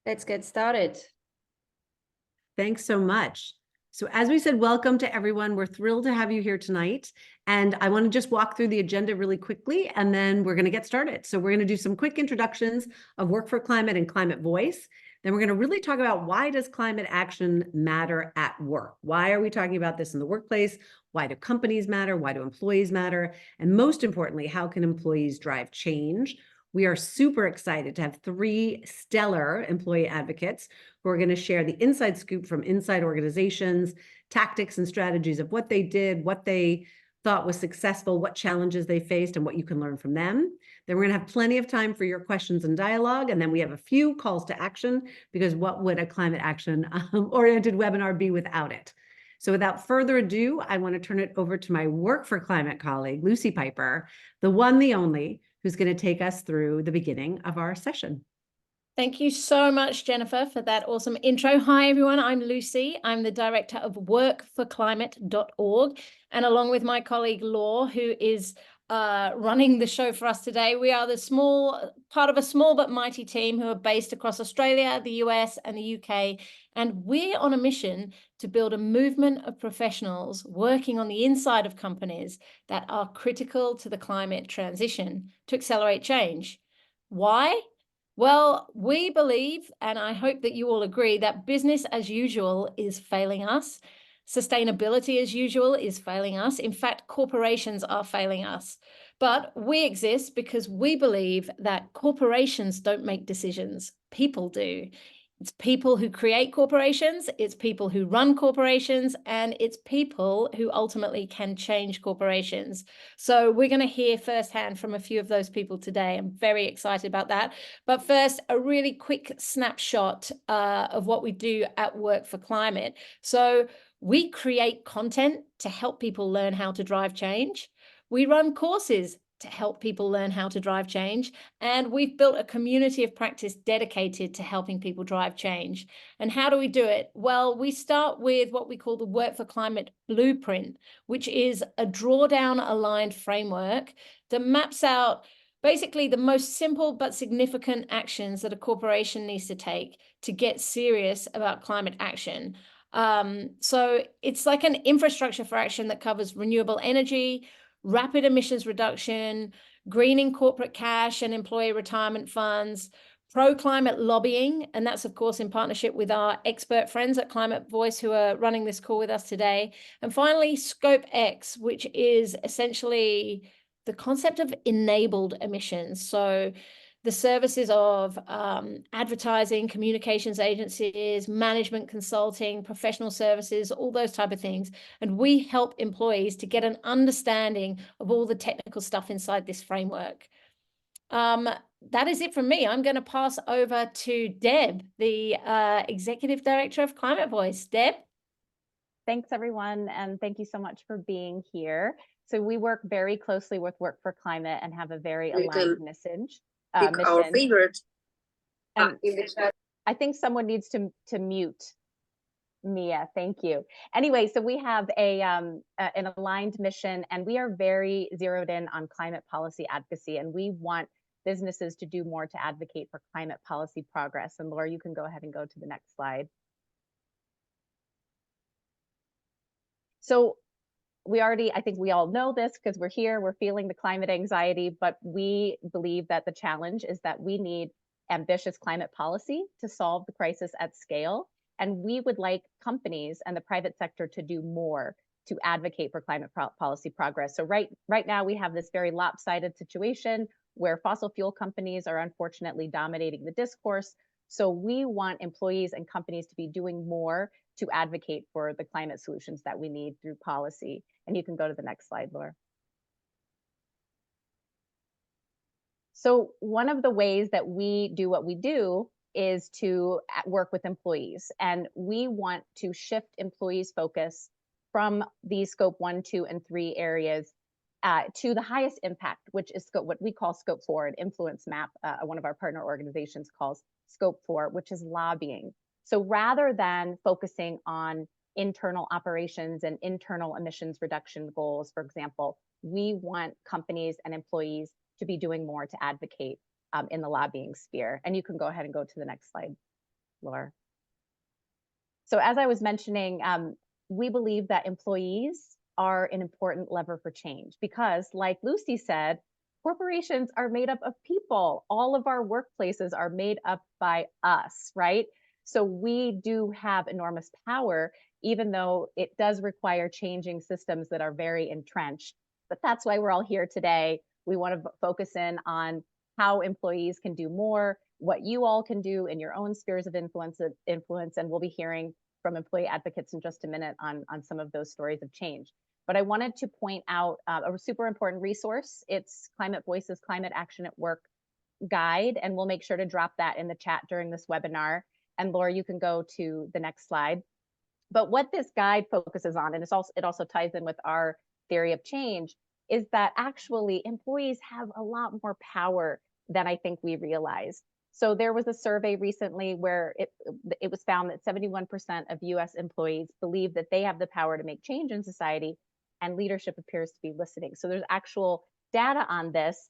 Let's get started. Thanks so much. So as we said, welcome to everyone. We're thrilled to have you here tonight. And I want to just walk through the agenda really quickly, and then we're going to get started. So we're going to do some quick introductions of Work for Climate and Climate Voice. Then we're going to really talk about, why does climate action matter at work? Why are we talking about this in the workplace? Why do companies matter? Why do employees matter? And most importantly, how can employees drive change? We are super excited to have three stellar employee advocates who are going to share the inside scoop from inside organizations, tactics and strategies of what they did, what they thought was successful, what challenges they faced, and what you can learn from them. Then we're going to have plenty of time for your questions and dialogue. And then we have a few calls to action, because what would a climate action oriented webinar be without it? So without further ado, I want to turn it over to my Work for Climate colleague, Lucy Piper, the one, the only, who's going to take us through the beginning of our session. Thank you so much, Jennifer, for that awesome intro. Hi, everyone. I'm Lucy. I'm the director of WorkforClimate.org. And along with my colleague, Law, who is running the show for us today, we are the part of a small but mighty team who are based across Australia, the US, and the UK. And we're on a mission to build a movement of professionals working on the inside of companies that are critical to the climate transition to accelerate change. Why? Well, we believe, and I hope that you all agree, that business as usual is failing us. Sustainability as usual is failing us. In fact, corporations are failing us. But we exist because we believe that corporations don't make decisions, people do. It's people who create corporations, it's people who run corporations, and it's people who ultimately can change corporations. So we're going to hear firsthand from a few of those people today. I'm very excited about that. But first, a really quick snapshot of what we do at Work for Climate. So we create content to help people learn how to drive change. We run courses to help people learn how to drive change. And we've built a community of practice dedicated to helping people drive change. And how do we do it? Well, we start with what we call the Work for Climate Blueprint, which is a drawdown aligned framework that maps out basically the most simple but significant actions that a corporation needs to take to get serious about climate action. So it's like an infrastructure for action that covers renewable energy, rapid emissions reduction, greening corporate cash and employee retirement funds, pro-climate lobbying, and that's, of course, in partnership with our expert friends at Climate Voice who are running this call with us today. And finally, Scope X, which is essentially the concept of enabled emissions. So the services of advertising, communications agencies, management consulting, professional services, all those type of things. And we help employees to get an understanding of all the technical stuff inside this framework. That is it from me. I'm going to pass over to Deb, the Executive Director of Climate Voice. Deb? Thanks, everyone, and thank you so much for being here. So we work very closely with Work for Climate and have a very aligned message. Our favorite. In the chat. I think someone needs to mute Mia. Thank you. Anyway, so we have an aligned mission, and we are very zeroed in on climate policy advocacy, and we want businesses to do more to advocate for climate policy progress. And Laura, you can go ahead and go to the next slide. So I think we all know this because we're here, we're feeling the climate anxiety, but we believe that the challenge is that we need ambitious climate policy to solve the crisis at scale. And we would like companies and the private sector to do more to advocate for climate policy progress. So right now we have this very lopsided situation where fossil fuel companies are unfortunately dominating the discourse. So we want employees and companies to be doing more to advocate for the climate solutions that we need through policy. And you can go to the next slide, Laura. So one of the ways that we do what we do is to work with employees. And we want to shift employees' focus from these scope 1, 2, and 3 areas to the highest impact, which is what we call scope 4, an influence map. One of our partner organizations calls scope 4, which is lobbying. So rather than focusing on internal operations and internal emissions reduction goals, for example, we want companies and employees to be doing more to advocate in the lobbying sphere. And you can go ahead and go to the next slide. Laura. So as I was mentioning, we believe that employees are an important lever for change because, like Lucy said, corporations are made up of people. All of our workplaces are made up by us, right? So we do have enormous power, even though it does require changing systems that are very entrenched. But that's why we're all here today. We want to focus in on how employees can do more, what you all can do in your own spheres of influence, and we'll be hearing from employee advocates in just a minute on some of those stories of change. But I wanted to point out a super important resource. It's Climate Voices, Climate Action at Work guide, and we'll make sure to drop that in the chat during this webinar. And Laura, you can go to the next slide. But what this guide focuses on, and it also ties in with our theory of change, is that actually employees have a lot more power than I think we realize. So there was a survey recently where it was found that 71% of US employees believe that they have the power to make change in society, and leadership appears to be listening. So there's actual data on this.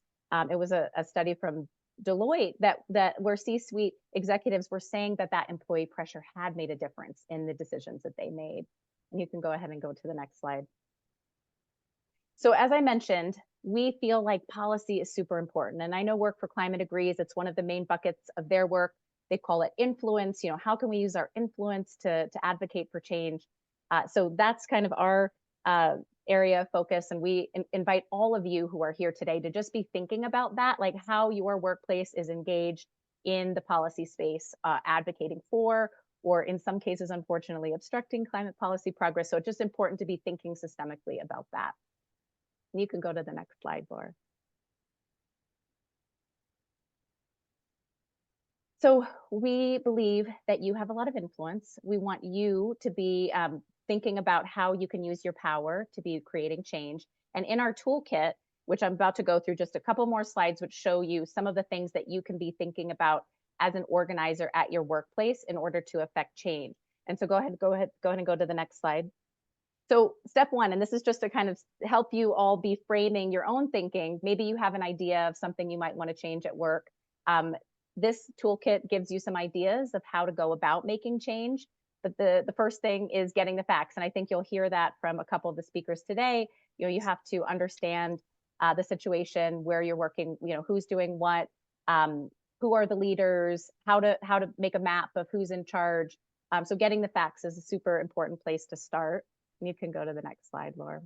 It was a study from Deloitte that where C-suite executives were saying that employee pressure had made a difference in the decisions that they made. And you can go ahead and go to the next slide. So as I mentioned, we feel like policy is super important. And I know Work4Climate agrees it's one of the main buckets of their work. They call it influence. You know, how can we use our influence to advocate for change? So that's kind of our area of focus. And we invite all of you who are here today to just be thinking about that, like how your workplace is engaged in the policy space, advocating for, or in some cases, unfortunately, obstructing climate policy progress. So it's just important to be thinking systemically about that. You can go to the next slide, Laura. So we believe that you have a lot of influence. We want you to be thinking about how you can use your power to be creating change. And in our toolkit, which I'm about to go through just a couple more slides, which show you some of the things that you can be thinking about as an organizer at your workplace in order to affect change. And so go ahead and go to the next slide. So step one, and this is just to kind of help you all be framing your own thinking. Maybe you have an idea of something you might want to change at work. This toolkit gives you some ideas of how to go about making change. But the first thing is getting the facts. And I think you'll hear that from a couple of the speakers today. You know, you have to understand the situation where you're working, you know, who's doing what, who are the leaders, how to make a map of who's in charge. So getting the facts is a super important place to start. You can go to the next slide, Laura.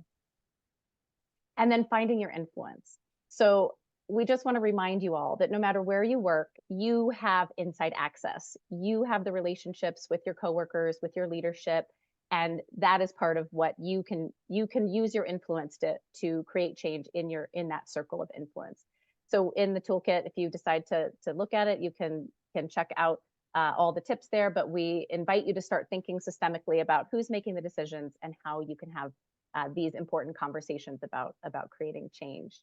And then finding your influence. So we just want to remind you all that no matter where you work, you have inside access. You have the relationships with your coworkers, with your leadership, and that is part of what you can use your influence to create change in that circle of influence. So in the toolkit, if you decide to look at it, you can check out all the tips there, but we invite you to start thinking systemically about who's making the decisions and how you can have these important conversations about creating change.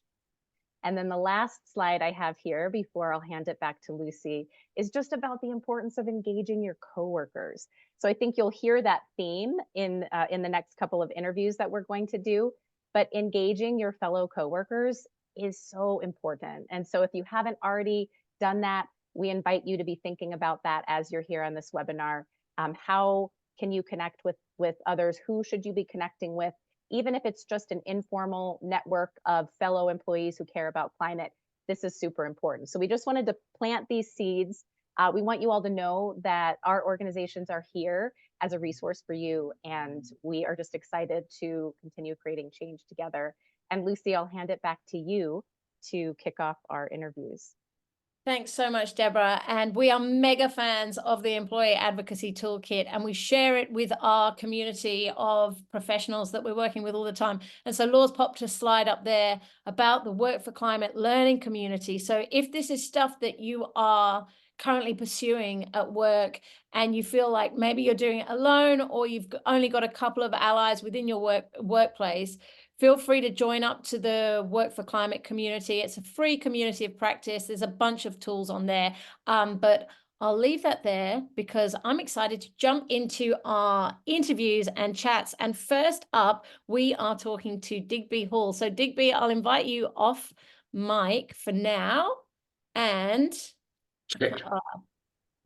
And then the last slide I have here before I'll hand it back to Lucy is just about the importance of engaging your coworkers. So I think you'll hear that theme in the next couple of interviews that we're going to do, but engaging your fellow coworkers is so important. And so if you haven't already done that, we invite you to be thinking about that as you're here on this webinar. How can you connect with others? Who should you be connecting with? Even if it's just an informal network of fellow employees who care about climate, this is super important. So we just wanted to plant these seeds. We want you all to know that our organizations are here as a resource for you, and we are just excited to continue creating change together. And Lucy, I'll hand it back to you to kick off our interviews. Thanks so much, Deborah. And we are mega fans of the Employee Advocacy Toolkit, and we share it with our community of professionals that we're working with all the time. And so Laura's popped a slide up there about the Work4Climate learning community. So if this is stuff that you are currently pursuing at work and you feel like maybe you're doing it alone or you've only got a couple of allies within your workplace, feel free to join up to the Work4Climate community. It's a free community of practice. There's a bunch of tools on there, but I'll leave that there because I'm excited to jump into our interviews and chats. And first up, we are talking to Digby Hall. So Digby, I'll invite you off mic for now. And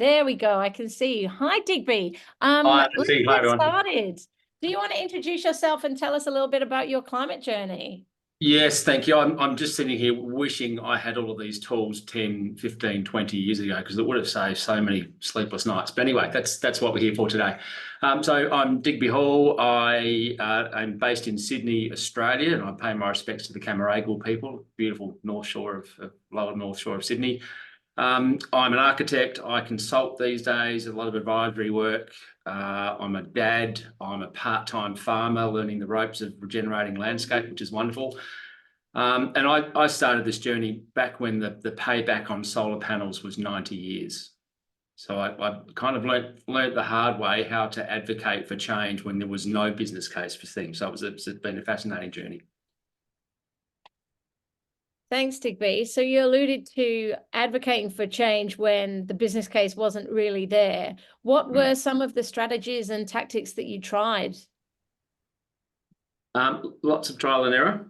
There we go. I can see you. Hi, Digby. Hi, Let's Lucy. Hi, get everyone. started. Do you want to introduce yourself and tell us a little bit about your climate journey? Yes, thank you. I'm just sitting here wishing I had all of these tools 10, 15, 20 years ago, because it would have saved so many sleepless nights. But anyway, that's what we're here for today. So I'm Digby Hall. I'm based in Sydney, Australia, and I pay my respects to the Camaragal people, beautiful lower North Shore of Sydney. I'm an architect. I consult these days, a lot of advisory work. I'm a dad. I'm a part-time farmer, learning the ropes of regenerating landscape, which is wonderful. And I started this journey back when the payback on solar panels was 90 years. So I kind of learned the hard way how to advocate for change when there was no business case for things. So it's been a fascinating journey. Thanks, Digby. So you alluded to advocating for change when the business case wasn't really there. What were some of the strategies and tactics that you tried? Lots of trial and error.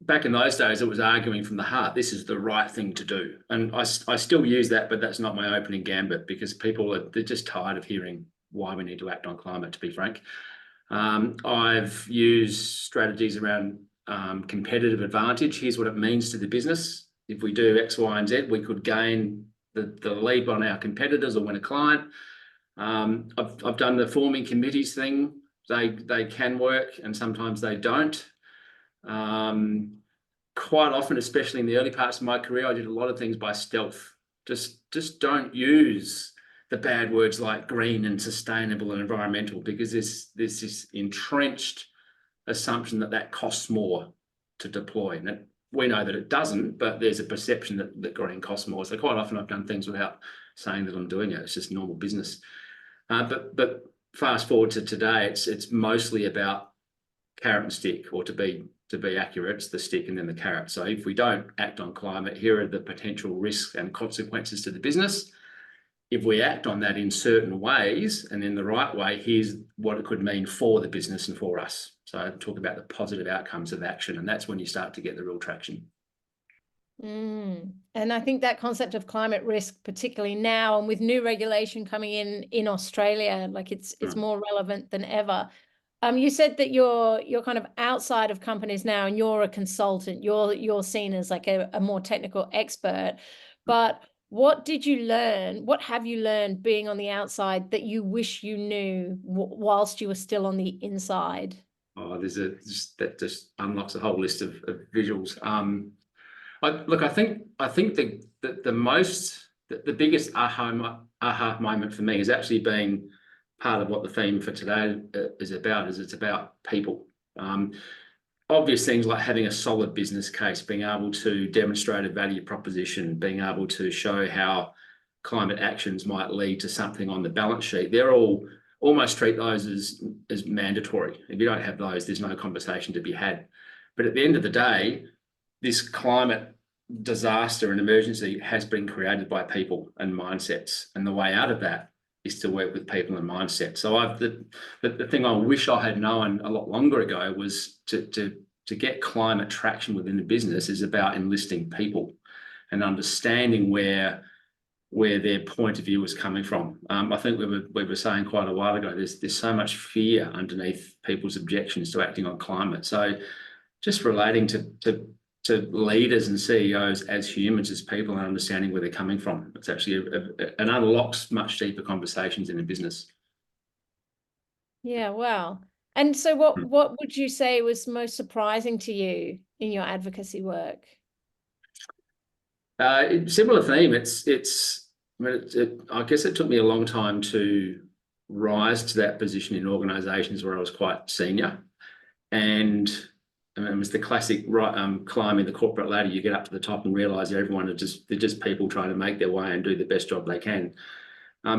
Back in those days, it was arguing from the heart. This is the right thing to do. And I still use that, but that's not my opening gambit, because they're just tired of hearing why we need to act on climate, to be frank. I've used strategies around competitive advantage. Here's what it means to the business. If we do X, Y, and Z, we could gain the lead on our competitors or win a client. I've done the forming committees thing. They can work, and sometimes they don't. Quite often, especially in the early parts of my career, I did a lot of things by stealth. Just don't use the bad words like green and sustainable and environmental, because there's this entrenched assumption that costs more to deploy. And we know that it doesn't, but there's a perception that green costs more. So quite often I've done things without saying that I'm doing it. It's just normal business. But fast forward to today, it's mostly about carrot and stick, or to be accurate, it's the stick and then the carrot. So if we don't act on climate, here are the potential risks and consequences to the business. If we act on that in certain ways and in the right way, here's what it could mean for the business and for us. So I talk about the positive outcomes of action, and that's when you start to get the real traction. And I think that concept of climate risk, particularly now and with new regulation coming in Australia, like it's more relevant than ever. You said that you're kind of outside of companies now, and you're a consultant. You're seen as like a more technical expert. But what did you learn? What have you learned being on the outside that you wish you knew whilst you were still on the inside? Oh, that just unlocks a whole list of visuals. I think the biggest aha moment for me has actually been part of what the theme for today is about. It's about people. Obvious things like having a solid business case, being able to demonstrate a value proposition, being able to show how climate actions might lead to something on the balance sheet. They're all almost treat those as mandatory. If you don't have those, there's no conversation to be had. But at the end of the day, this climate disaster and emergency has been created by people and mindsets, and the way out of that is to work with people and mindset. So the thing I wish I had known a lot longer ago was to get climate traction within the business is about enlisting people and understanding where their point of view was coming from. I think we were saying quite a while ago, there's so much fear underneath people's objections to acting on climate. So just relating to leaders and CEOs as humans, as people, and understanding where they're coming from. It's actually it unlocks much deeper conversations in a business. Yeah, wow. And so what would you say was most surprising to you in your advocacy work? Similar theme. I guess it took me a long time to rise to that position in organisations where I was quite senior, and it was the classic climbing the corporate ladder. You get up to the top and realise everyone they're just people trying to make their way and do the best job they can.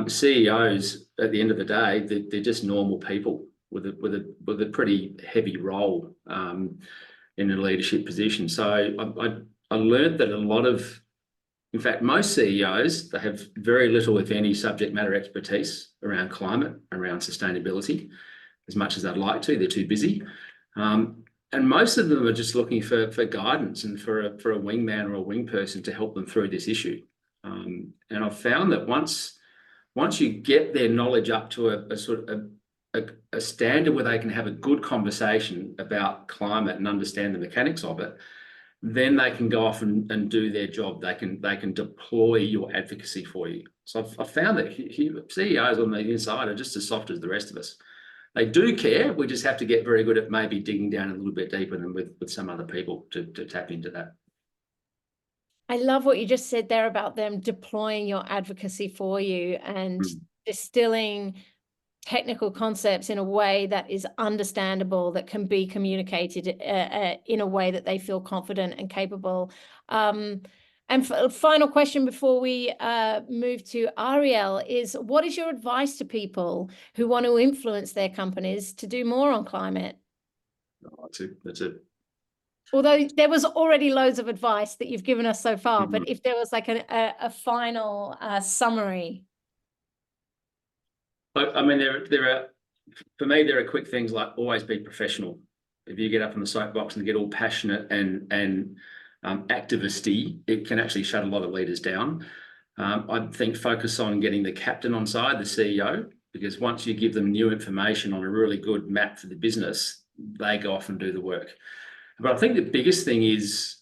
CEOs, at the end of the day, they're just normal people with a pretty heavy role in a leadership position. So I learned that in fact, most CEOs, they have very little, if any, subject matter expertise around climate, around sustainability, as much as they'd like to. They're too busy. And most of them are just looking for guidance and for a wingman or a wing person to help them through this issue. And I've found that once you get their knowledge up to a sort of a standard where they can have a good conversation about climate and understand the mechanics of it, then they can go off and do their job. They can deploy your advocacy for you. So I've found that CEOs on the inside are just as soft as the rest of us. They do care. We just have to get very good at maybe digging down a little bit deeper than with some other people to tap into that. I love what you just said there about them deploying your advocacy for you and distilling technical concepts in a way that is understandable, that can be communicated in a way that they feel confident and capable. And final question before we move to Ariel is, what is your advice to people who want to influence their companies to do more on climate? Oh, that's it. Although there was already loads of advice that you've given us so far, but if there was like a final summary. I mean, for me, there are quick things like always be professional. If you get up on the soapbox and get all passionate and activisty, it can actually shut a lot of leaders down. I think focus on getting the captain on side, the CEO, because once you give them new information on a really good map for the business, they go off and do the work. But I think the biggest thing is,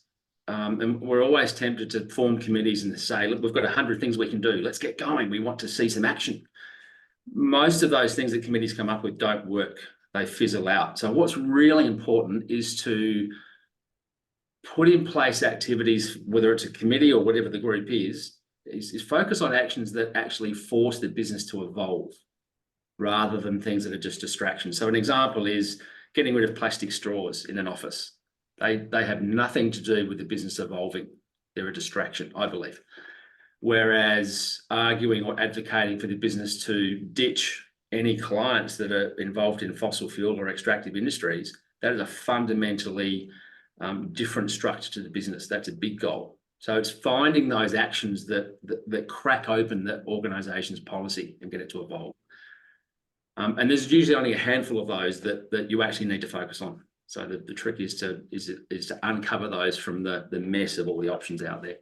and we're always tempted to form committees and say, look, we've got 100 things we can do. Let's get going. We want to see some action. Most of those things that committees come up with don't work. They fizzle out. So what's really important is to put in place activities, whether it's a committee or whatever the group is focus on actions that actually force the business to evolve rather than things that are just distractions. So an example is getting rid of plastic straws in an office. They have nothing to do with the business evolving. They're a distraction, I believe. Whereas arguing or advocating for the business to ditch any clients that are involved in fossil fuel or extractive industries, that is a fundamentally different structure to the business. That's a big goal. So it's finding those actions that crack open the organisation's policy and get it to evolve. And there's usually only a handful of those that you actually need to focus on. So the trick is to uncover those from the mess of all the options out there.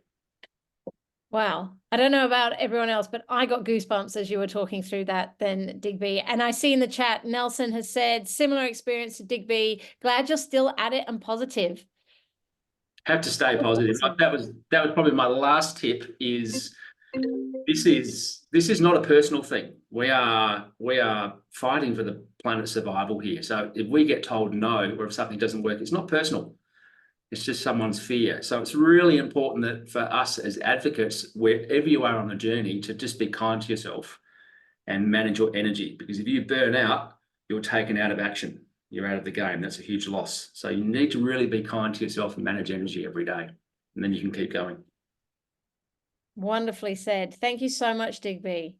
Wow. I don't know about everyone else, but I got goosebumps as you were talking through that then, Digby. And I see in the chat, Nelson has said, similar experience to Digby. Glad you're still at it and positive. Have to stay positive. That was probably my last tip is this is not a personal thing. We are fighting for the planet's survival here. So if we get told no, or if something doesn't work, it's not personal. It's just someone's fear. So it's really important that for us as advocates, wherever you are on the journey, to just be kind to yourself and manage your energy. Because if you burn out, you're taken out of action. You're out of the game. That's a huge loss. So you need to really be kind to yourself and manage energy every day. And then you can keep going. Wonderfully said. Thank you so much, Digby.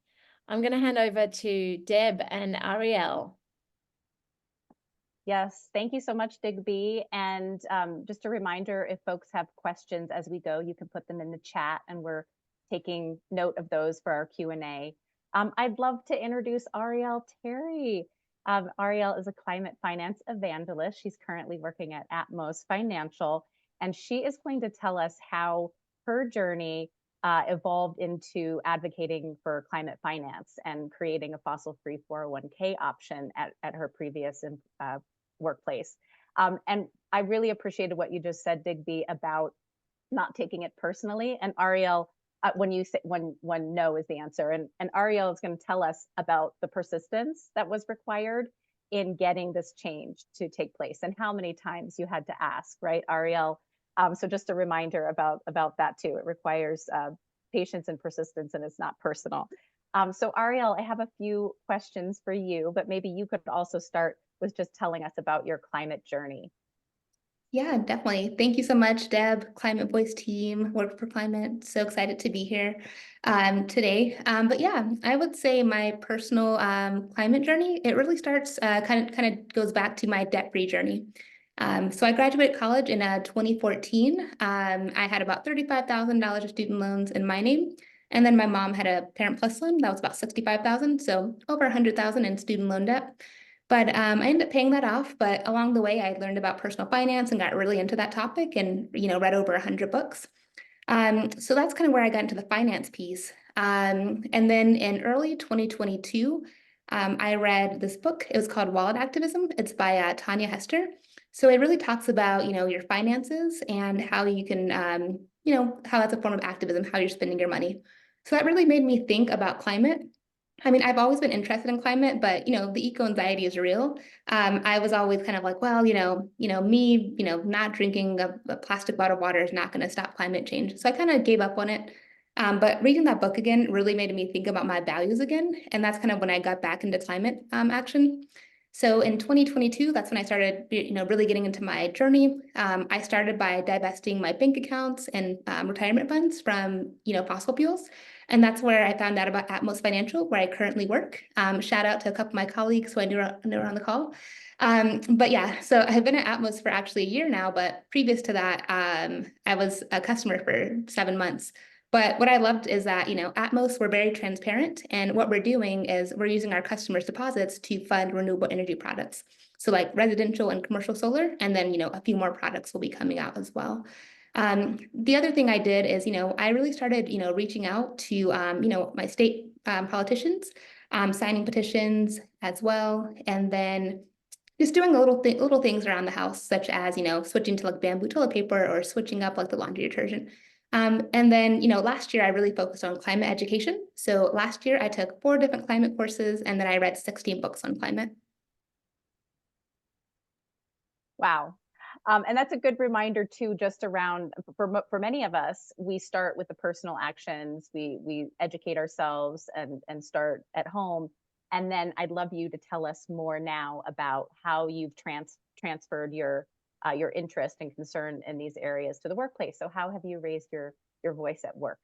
I'm going to hand over to Deb and Ariel. Yes, thank you so much, Digby. And just a reminder, if folks have questions as we go, you can put them in the chat and we're taking note of those for our Q&A. I'd love to introduce Ariel Terry. Ariel is a climate finance evangelist. She's currently working at Atmos Financial, and she is going to tell us how her journey evolved into advocating for climate finance and creating a fossil-free 401k option at her previous workplace. And I really appreciated what you just said, Digby, about not taking it personally. And Ariel, when you say when no is the answer, and Ariel is going to tell us about the persistence that was required in getting this change to take place and how many times you had to ask, right, Ariel? So just a reminder about that too. It requires patience and persistence, and it's not personal. So Ariel, I have a few questions for you, but maybe you could also start with just telling us about your climate journey. Yeah, definitely. Thank you so much, Deb, Climate Voice team, WorkforClimate. So excited to be here today. But yeah, I would say my personal climate journey, it really starts, kind of goes back to my debt-free journey. So I graduated college in 2014. I had about $35,000 of student loans in my name. And then my mom had a Parent Plus loan that was about $65,000, so over $100,000 in student loan debt. But I ended up paying that off. But along the way, I learned about personal finance and got really into that topic and, read over 100 books. So that's kind of where I got into the finance piece. And then in early 2022, I read this book. It was called Wallet Activism. It's by Tanya Hester. So it really talks about, your finances and how you can, how that's a form of activism, how you're spending your money. So that really made me think about climate. I mean, I've always been interested in climate, but the eco anxiety is real. I was always kind of like, well, me, not drinking a plastic bottle of water is not going to stop climate change. So I kind of gave up on it. But reading that book again really made me think about my values again. And that's kind of when I got back into climate action. So in 2022, that's when I started, really getting into my journey. I started by divesting my bank accounts and retirement funds from, fossil fuels. And that's where I found out about Atmos Financial, where I currently work. Shout out to a couple of my colleagues who I knew were on the call. But yeah, so I've been at Atmos for actually a year now, but previous to that, I was a customer for 7 months. But what I loved is that, Atmos, we're very transparent. And what we're doing is we're using our customers' deposits to fund renewable energy products. So like residential and commercial solar, and then, a few more products will be coming out as well. The other thing I did is, I really started, reaching out to, my state politicians, signing petitions as well. And then just doing little things around the house, such as, switching to like bamboo toilet paper or switching up like the laundry detergent. And then, last year I really focused on climate education. So last year I took 4 different climate courses, and then I read 16 books on climate. Wow. And that's a good reminder too, just around for many of us, we start with the personal actions, we educate ourselves and start at home. And then I'd love you to tell us more now about how you've transferred your interest and concern in these areas to the workplace. So how have you raised your voice at work?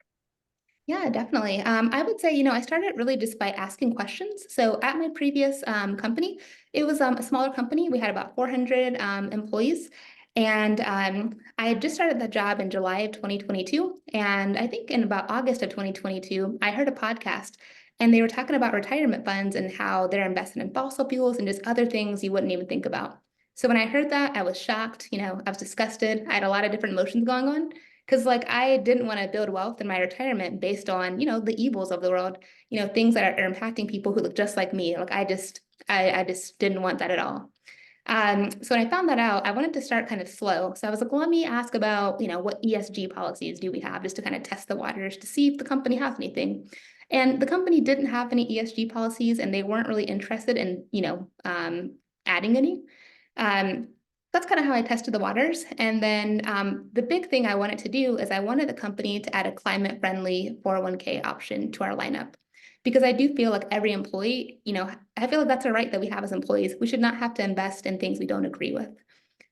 Yeah, definitely. I would say, I started really just by asking questions. So at my previous company, it was a smaller company. We had about 400 employees. And I had just started that job in July of 2022. And I think in about August of 2022, I heard a podcast, and they were talking about retirement funds and how they're invested in fossil fuels and just other things you wouldn't even think about. So when I heard that, I was shocked, I was disgusted. I had a lot of different emotions going on. Because like I didn't want to build wealth in my retirement based on, the evils of the world, things that are impacting people who look just like me. Like I just didn't want that at all. So when I found that out, I wanted to start kind of slow. So I was like, well, let me ask about, what ESG policies do we have, just to kind of test the waters to see if the company has anything. And the company didn't have any ESG policies, and they weren't really interested in, adding any. That's kind of how I tested the waters. And then the big thing I wanted to do is I wanted the company to add a climate-friendly 401k option to our lineup. Because I do feel like every employee, I feel like that's a right that we have as employees. We should not have to invest in things we don't agree with.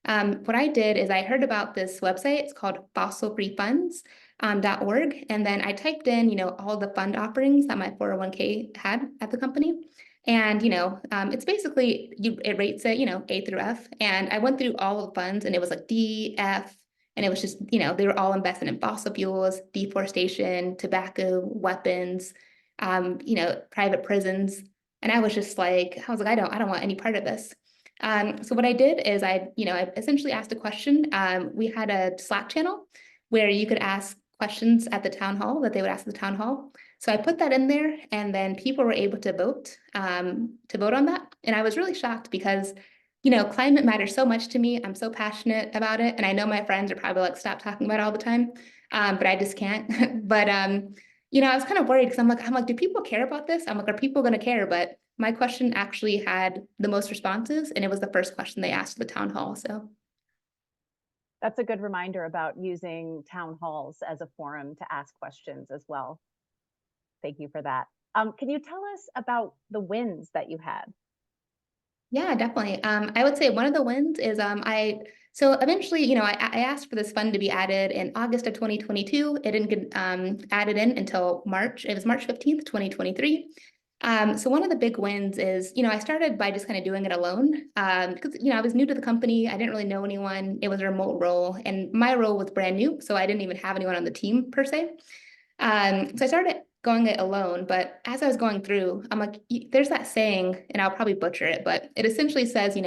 What I did is I heard about this website. It's called fossilfreefunds.org. And then I typed in, all the fund offerings that my 401k had at the company. And, it's basically, it rates it, A through F. And I went through all the funds, and it was like D, F, and it was just, they were all invested in fossil fuels, deforestation, tobacco, weapons, private prisons. And I was like, I don't want any part of this. So what I did is I essentially asked a question. We had a Slack channel where you could ask questions at the town hall that they would ask at the town hall. So I put that in there, and then people were able to vote on that. And I was really shocked because, climate matters so much to me. I'm so passionate about it. And I know my friends are probably like, stop talking about it all the time. But I just can't. But, I was kind of worried because I'm like, do people care about this? I'm like, are people going to care? But my question actually had the most responses, and it was the first question they asked at the town hall. So that's a good reminder about using town halls as a forum to ask questions as well. Thank you for that. Can you tell us about the wins that you had? Yeah, definitely. I would say one of the wins is so eventually, I asked for this fund to be added in August of 2022. It didn't get added in until March. It was March 15th, 2023. So one of the big wins is, I started by just kind of doing it alone because, I was new to the company. I didn't really know anyone. It was a remote role, and my role was brand new. So I didn't even have anyone on the team per se. So I started going it alone, but as I was going through, I'm like, there's that saying, and I'll probably butcher it, but it essentially says, if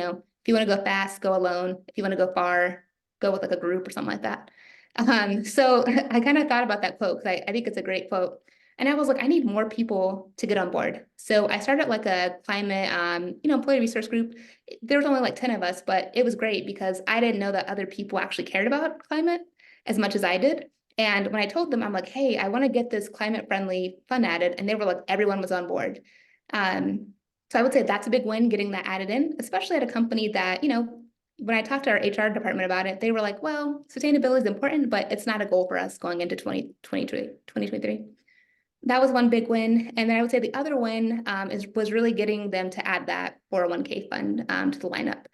you want to go fast, go alone. If you want to go far, go with like a group or something like that. So I kind of thought about that quote because I think it's a great quote. And I was like, I need more people to get on board. So I started like a climate, employee resource group. There was only like 10 of us, but it was great because I didn't know that other people actually cared about climate as much as I did. And when I told them, I'm like, hey, I want to get this climate friendly fund added. And they were like, everyone was on board. So I would say that's a big win, getting that added in, especially at a company that, when I talked to our HR department about it, they were like, well, sustainability is important, but it's not a goal for us going into 2023. That was one big win. And then I would say the other win was really getting them to add that 401k fund to the lineup.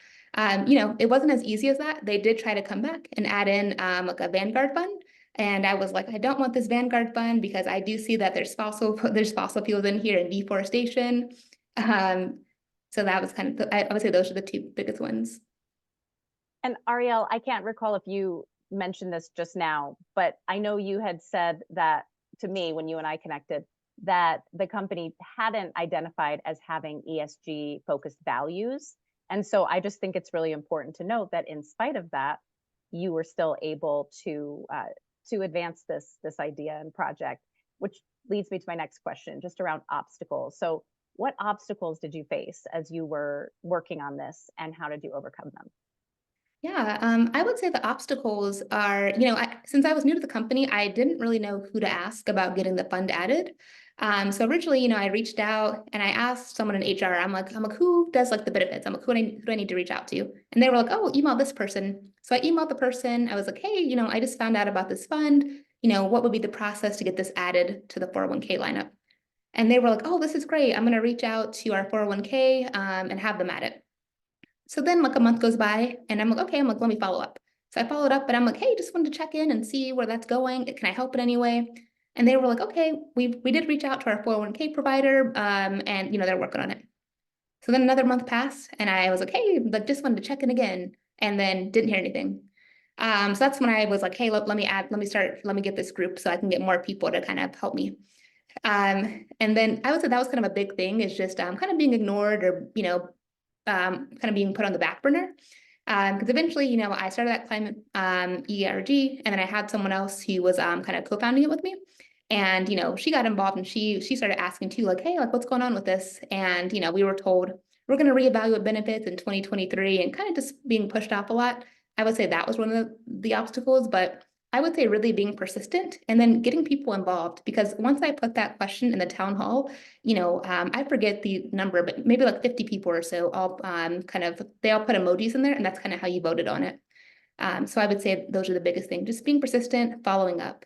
It wasn't as easy as that. They did try to come back and add in like a Vanguard fund. And I was like, I don't want this Vanguard fund because I do see that there's fossil fuels in here and deforestation. So that was kind of, I would say those are the two biggest ones. And Ariel, I can't recall if you mentioned this just now, but I know you had said that to me when you and I connected, that the company hadn't identified as having ESG focused values. And so I just think it's really important to note that in spite of that, you were still able to advance this idea and project, which leads me to my next question, just around obstacles. So what obstacles did you face as you were working on this, and how did you overcome them? Yeah, I would say the obstacles are, since I was new to the company, I didn't really know who to ask about getting the fund added. So originally, I reached out and I asked someone in HR, I'm like, who does like the benefits? I'm like, who do I need to reach out to? And they were like, oh, email this person. So I emailed the person. I was like, hey, I just found out about this fund. What would be the process to get this added to the 401k lineup? And they were like, oh, this is great. I'm going to reach out to our 401k and have them add it. So then like a month goes by and I'm like, okay, let me follow up. So I followed up and I'm like, hey, just wanted to check in and see where that's going. Can I help in any way? And they were like, okay, we did reach out to our 401k provider and they're working on it. So then another month passed and I was like, hey, just wanted to check in again, and then didn't hear anything. So that's when I was like, hey, let me get this group so I can get more people to kind of help me. And then I would say that was kind of a big thing, is just kind of being ignored or, kind of being put on the back burner. Because eventually, I started that climate ERG, and then I had someone else who was kind of co-founding it with me. And, she got involved and she started asking too, like, hey, like, what's going on with this? And, we were told we're going to reevaluate benefits in 2023, and kind of just being pushed off a lot. I would say that was one of the obstacles, but I would say really being persistent and then getting people involved, because once I put that question in the town hall, I forget the number, but maybe like 50 people or so, all they all put emojis in there, and that's kind of how you voted on it. So I would say those are the biggest things, just being persistent, following up.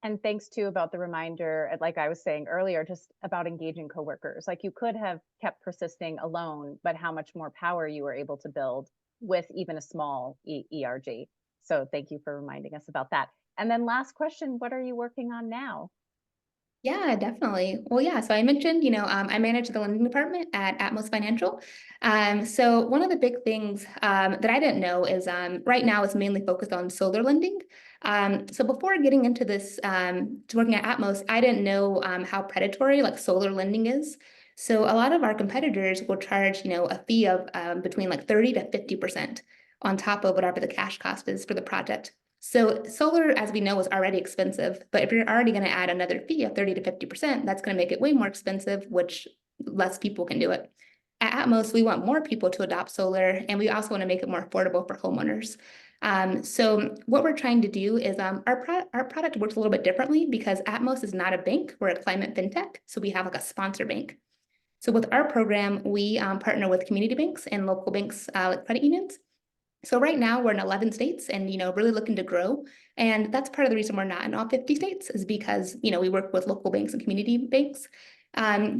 And thanks too about the reminder, like I was saying earlier, just about engaging coworkers. Like you could have kept persisting alone, but how much more power you were able to build with even a small ERG. So thank you for reminding us about that. And then last question, what are you working on now? Yeah, definitely. Well, yeah, so I mentioned, I manage the lending department at Atmos Financial. So one of the big things that I didn't know is right now it's mainly focused on solar lending. So before getting into this, to working at Atmos, I didn't know how predatory like solar lending is. So a lot of our competitors will charge, a fee of between like 30 to 50% on top of whatever the cash cost is for the project. So solar, as we know, is already expensive, but if you're already going to add another fee of 30 to 50%, that's going to make it way more expensive, which less people can do it. At Atmos, we want more people to adopt solar, and we also want to make it more affordable for homeowners. So what we're trying to do is our product works a little bit differently, because Atmos is not a bank, we're a climate fintech, so we have like a sponsor bank. So with our program, we partner with community banks and local banks like credit unions. So right now we're in 11 states and, really looking to grow. And that's part of the reason we're not in all 50 states, is because, we work with local banks and community banks.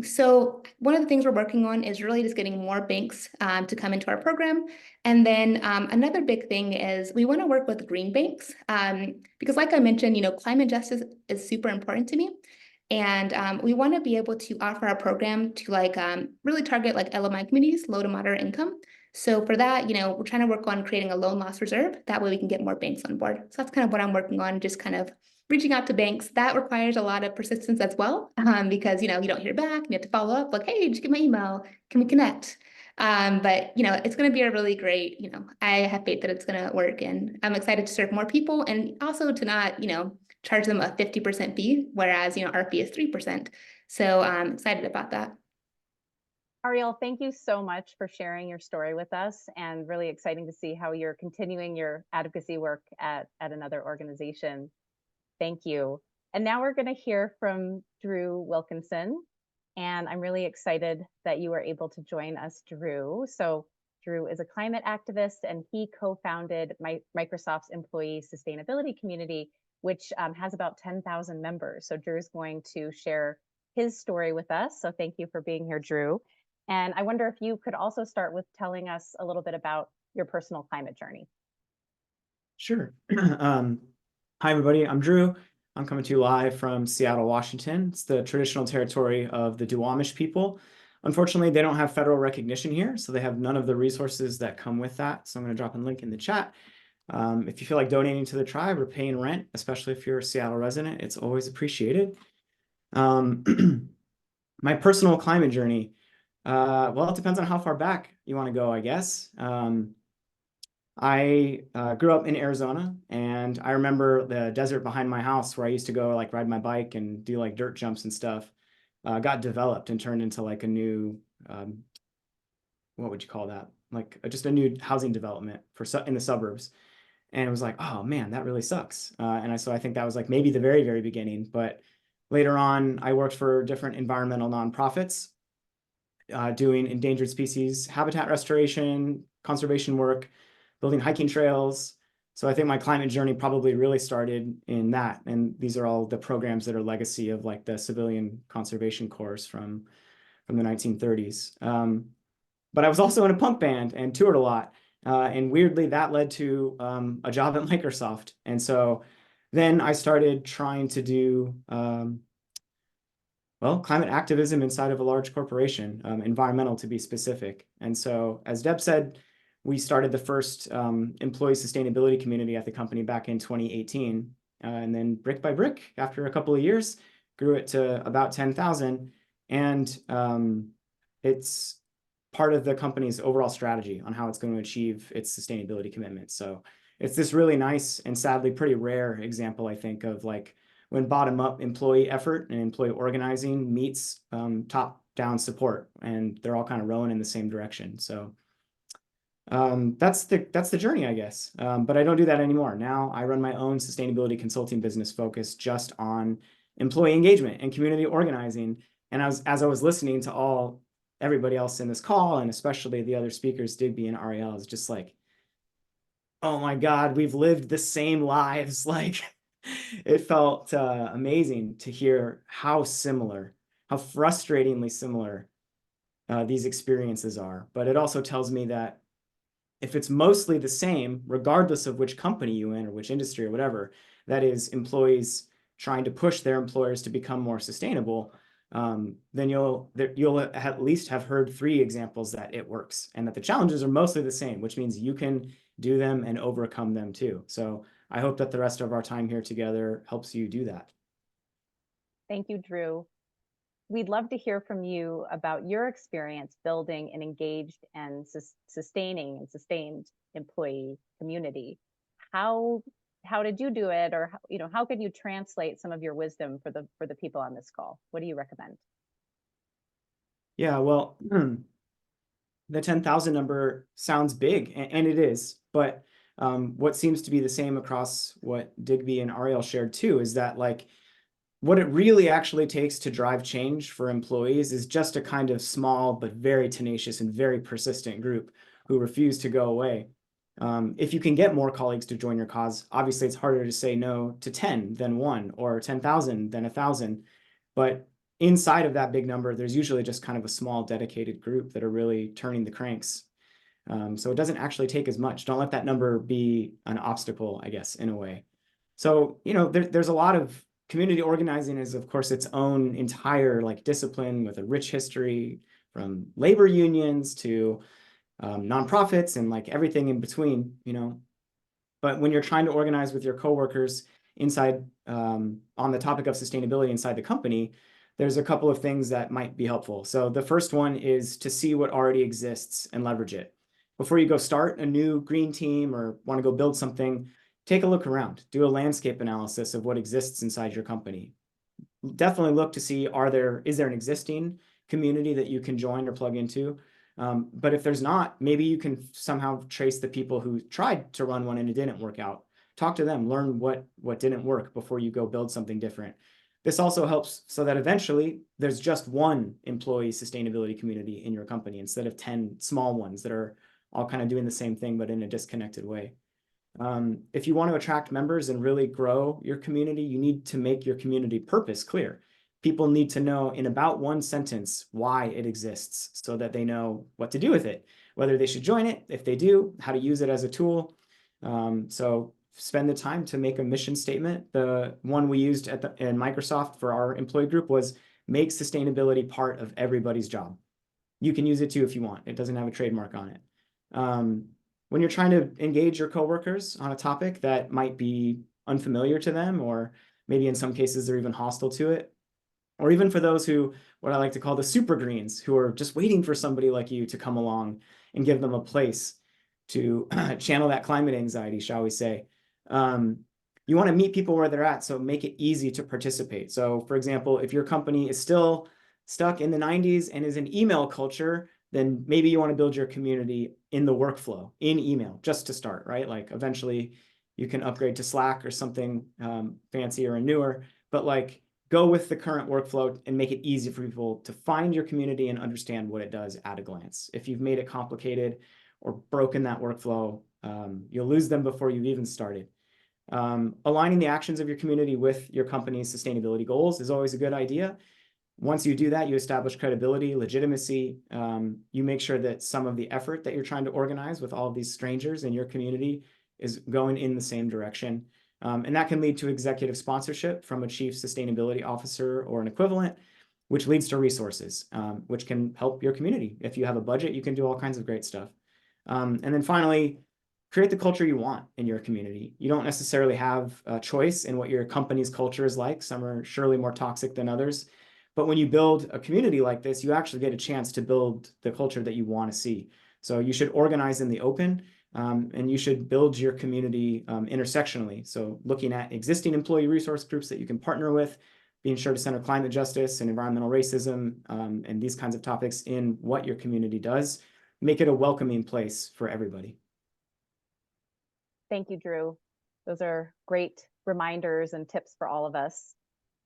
So one of the things we're working on is really just getting more banks to come into our program. And then another big thing is we want to work with green banks because, like I mentioned, climate justice is super important to me. And we want to be able to offer our program to really target like LMI communities, low to moderate income. So for that, we're trying to work on creating a loan loss reserve. That way we can get more banks on board. So that's kind of what I'm working on, just kind of reaching out to banks. That requires a lot of persistence as well, because, you don't hear back and you have to follow up like, hey, did you get my email? Can we connect? But it's going to be a really great, I have faith that it's going to work, and I'm excited to serve more people, and also to not, charge them a 50% fee, whereas, our fee is 3%. So I'm excited about that. Ariel, thank you so much for sharing your story with us, and really exciting to see how you're continuing your advocacy work at another organization. Thank you. And now we're going to hear from Drew Wilkinson. And I'm really excited that you were able to join us, Drew. So Drew is a climate activist, and he co-founded Microsoft's employee sustainability community, which has about 10,000 members. So Drew is going to share his story with us. So thank you for being here, Drew. And I wonder if you could also start with telling us a little bit about your personal climate journey. Sure. Hi, everybody. I'm Drew. I'm coming to you live from Seattle, Washington. It's the traditional territory of the Duwamish people. Unfortunately, they don't have federal recognition here, so they have none of the resources that come with that. So I'm going to drop a link in the chat. If you feel like donating to the tribe or paying rent, especially if you're a Seattle resident, it's always appreciated. My personal climate journey. Well, it depends on how far back you want to go, I guess. I grew up in Arizona, and I remember the desert behind my house where I used to go like ride my bike and do like dirt jumps and stuff, got developed and turned into like a new, what would you call that? Like just a new housing development in the suburbs. And it was like, oh man, that really sucks. So I think that was like maybe the very, very beginning. But later on, I worked for different environmental nonprofits, doing endangered species habitat restoration, conservation work, building hiking trails. So I think my climate journey probably really started in that. And these are all the programs that are legacy of like the Civilian Conservation Corps from the 1930s. But I was also in a punk band and toured a lot. And weirdly, that led to a job at Microsoft. And so then I started trying to do climate activism inside of a large corporation, environmental to be specific. And so, as Deb said, we started the first employee sustainability community at the company back in 2018. And then brick by brick, after a couple of years, grew it to about 10,000. And it's part of the company's overall strategy on how it's going to achieve its sustainability commitments. So it's this really nice and sadly pretty rare example, I think, of like when bottom-up employee effort and employee organizing meets top-down support, and they're all kind of rowing in the same direction. So that's the journey, I guess. But I don't do that anymore. Now I run my own sustainability consulting business focused just on employee engagement and community organizing. And as I was listening to everybody else in this call, and especially the other speakers, Digby and Ariel, is just like, oh my God, we've lived the same lives. Like, it felt amazing to hear how frustratingly similar these experiences are. But it also tells me that if it's mostly the same, regardless of which company you're in or which industry or whatever, that is employees trying to push their employers to become more sustainable, then you'll at least have heard 3 examples that it works, and that the challenges are mostly the same, which means you can do them and overcome them too. So I hope that the rest of our time here together helps you do that. Thank you, Drew. We'd love to hear from you about your experience building an engaged and sustained employee community. How did you do it, or how could you translate some of your wisdom for the people on this call? What do you recommend? Yeah, well, the 10,000 number sounds big, and it is, but what seems to be the same across what Digby and Ariel shared too is that like what it really actually takes to drive change for employees is just a kind of small but very tenacious and very persistent group who refuse to go away. If you can get more colleagues to join your cause, obviously it's harder to say no to 10 than 1, or 10,000 than 1,000. But inside of that big number, there's usually just kind of a small dedicated group that are really turning the cranks. So it doesn't actually take as much. Don't let that number be an obstacle, I guess, in a way. So, there's a lot of community organizing is, of course, its own entire like discipline with a rich history, from labor unions to nonprofits and like everything in between, But when you're trying to organize with your coworkers inside on the topic of sustainability inside the company, there's a couple of things that might be helpful. So the first one is to see what already exists and leverage it. Before you go start a new green team or want to go build something, take a look around, do a landscape analysis of what exists inside your company. Definitely look to see, is there an existing community that you can join or plug into? But if there's not, maybe you can somehow trace the people who tried to run one and it didn't work out. Talk to them, learn what didn't work before you go build something different. This also helps so that eventually there's just one employee sustainability community in your company instead of 10 small ones that are all kind of doing the same thing, but in a disconnected way. If you want to attract members and really grow your community, you need to make your community purpose clear. People need to know in about one sentence why it exists so that they know what to do with it, whether they should join it, if they do, how to use it as a tool. So spend the time to make a mission statement. The one we used in Microsoft for our employee group was make sustainability part of everybody's job. You can use it too if you want. It doesn't have a trademark on it. When you're trying to engage your coworkers on a topic that might be unfamiliar to them, or maybe in some cases they're even hostile to it, or even for those who, what I like to call the super greens, who are just waiting for somebody like you to come along and give them a place to channel that climate anxiety, shall we say. You want to meet people where they're at, so make it easy to participate. So for example, if your company is still stuck in the 90s and is an email culture, then maybe you want to build your community in the workflow, in email, just to start, right? Like eventually you can upgrade to Slack or something fancier and newer, but like go with the current workflow and make it easy for people to find your community and understand what it does at a glance. If you've made it complicated or broken that workflow, you'll lose them before you've even started. Aligning the actions of your community with your company's sustainability goals is always a good idea. Once you do that, you establish credibility, legitimacy. You make sure that some of the effort that you're trying to organize with all of these strangers in your community is going in the same direction. And that can lead to executive sponsorship from a chief sustainability officer or an equivalent, which leads to resources, which can help your community. If you have a budget, you can do all kinds of great stuff. And then finally, create the culture you want in your community. You don't necessarily have a choice in what your company's culture is like. Some are surely more toxic than others. But when you build a community like this, you actually get a chance to build the culture that you want to see. So you should organize in the open, and you should build your community intersectionally. So looking at existing employee resource groups that you can partner with, being sure to center climate justice and environmental racism and these kinds of topics in what your community does. Make it a welcoming place for everybody. Thank you, Drew. Those are great reminders and tips for all of us.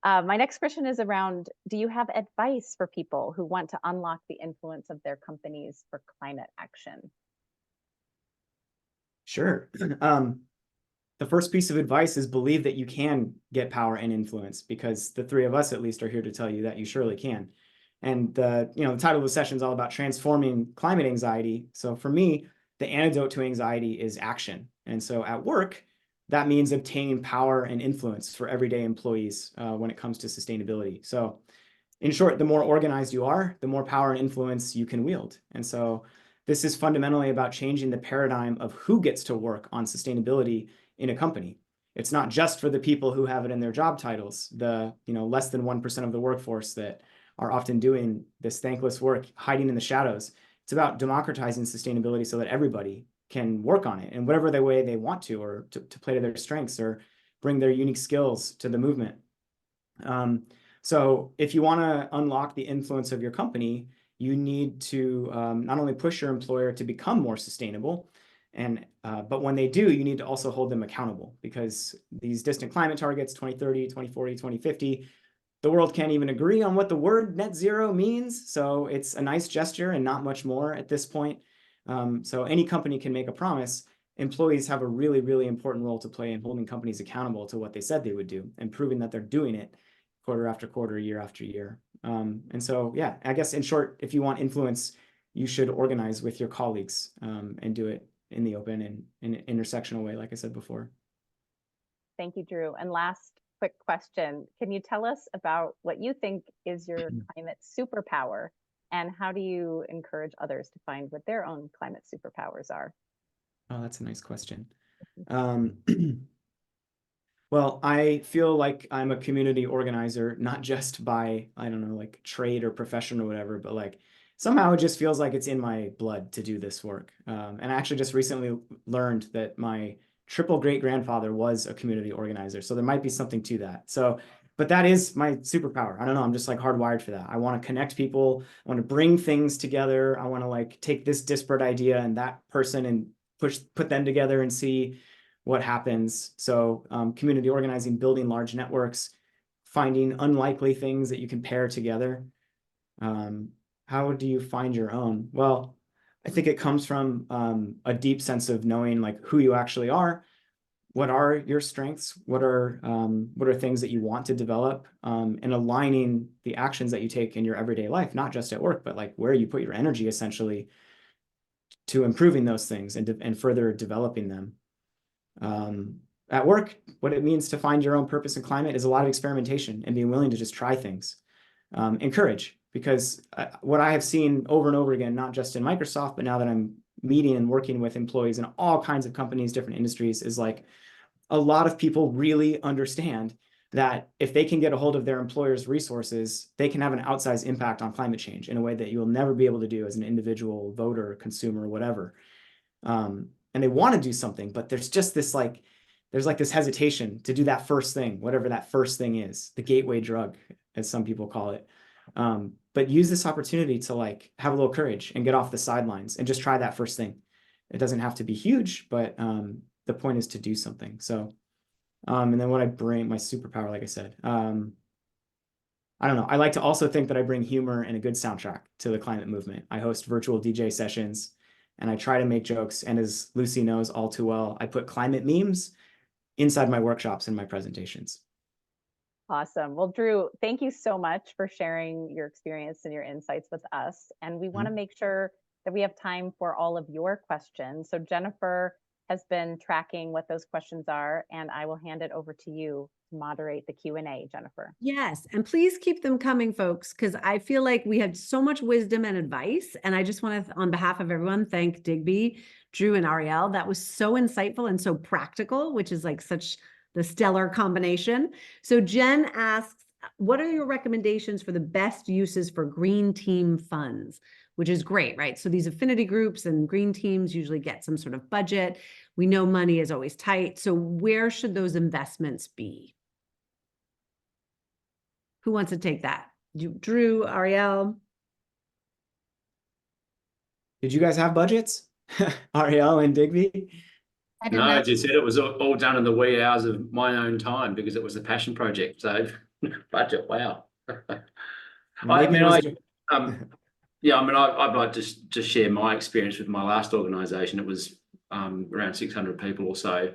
My next question is around, do you have advice for people who want to unlock the influence of their companies for climate action? Sure. The first piece of advice is believe that you can get power and influence, because the three of us at least are here to tell you that you surely can. And the title of the session is all about transforming climate anxiety. So for me, the antidote to anxiety is action. And so at work, that means obtaining power and influence for everyday employees when it comes to sustainability. So in short, the more organized you are, the more power and influence you can wield. And so this is fundamentally about changing the paradigm of who gets to work on sustainability in a company. It's not just for the people who have it in their job titles, the less than 1% of the workforce that are often doing this thankless work, hiding in the shadows. It's about democratizing sustainability so that everybody can work on it in whatever the way they want to, or to play to their strengths or bring their unique skills to the movement. So if you want to unlock the influence of your company, you need to not only push your employer to become more sustainable, but when they do, you need to also hold them accountable, because these distant climate targets, 2030, 2040, 2050, the world can't even agree on what the word net zero means. So it's a nice gesture and not much more at this point. So any company can make a promise. Employees have a really, really important role to play in holding companies accountable to what they said they would do and proving that they're doing it quarter after quarter, year after year. And so, yeah, I guess in short, if you want influence, you should organize with your colleagues and do it in the open and in an intersectional way, like I said before. Thank you, Drew. And last quick question, can you tell us about what you think is your climate superpower, and how do you encourage others to find what their own climate superpowers are? Oh, that's a nice question. Well, I feel like I'm a community organizer, not just by, I don't know, like trade or profession or whatever, but like somehow it just feels like it's in my blood to do this work. And I actually just recently learned that my triple great grandfather was a community organizer. So there might be something to that. So, but that is my superpower. I don't know. I'm just like hardwired for that. I want to connect people. I want to bring things together. I want to like take this disparate idea and that person and put them together and see what happens. So community organizing, building large networks, finding unlikely things that you can pair together. How do you find your own? Well, I think it comes from a deep sense of knowing like who you actually are. What are your strengths? What are things that you want to develop, and aligning the actions that you take in your everyday life, not just at work, but like where you put your energy essentially to improving those things and further developing them. At work, what it means to find your own purpose in climate is a lot of experimentation and being willing to just try things. Encourage, because what I have seen over and over again, not just in Microsoft, but now that I'm meeting and working with employees in all kinds of companies, different industries, is like a lot of people really understand that if they can get a hold of their employer's resources, they can have an outsized impact on climate change in a way that you will never be able to do as an individual voter, consumer, whatever. And they want to do something, but there's just this like, there's like this hesitation to do that first thing, whatever that first thing is, the gateway drug, as some people call it. But use this opportunity to like have a little courage and get off the sidelines and just try that first thing. It doesn't have to be huge, but the point is to do something. So, and then what I bring, my superpower, like I said, I don't know. I like to also think that I bring humor and a good soundtrack to the climate movement. I host virtual DJ sessions and I try to make jokes. And as Lucy knows all too well, I put climate memes inside my workshops and my presentations. Awesome. Well, Drew, thank you so much for sharing your experience and your insights with us. And we want to make sure that we have time for all of your questions. So Jennifer has been tracking what those questions are, and I will hand it over to you to moderate the Q&A, Jennifer. Yes, and please keep them coming, folks, because I feel like we had so much wisdom and advice. And I just want to, on behalf of everyone, thank Digby, Drew, and Ariel. That was so insightful and so practical, which is like such the stellar combination. So Jen asks, what are your recommendations for the best uses for green team funds? Which is great, right? So these affinity groups and green teams usually get some sort of budget. We know money is always tight. So where should those investments be? Who wants to take that? Drew, Ariel? Did you guys have budgets? Ariel and Digby? No, as you said, it was all done in the wee hours of my own time because it was a passion project. So budget, wow. I'd like to share my experience with my last organisation. It was around 600 people or so.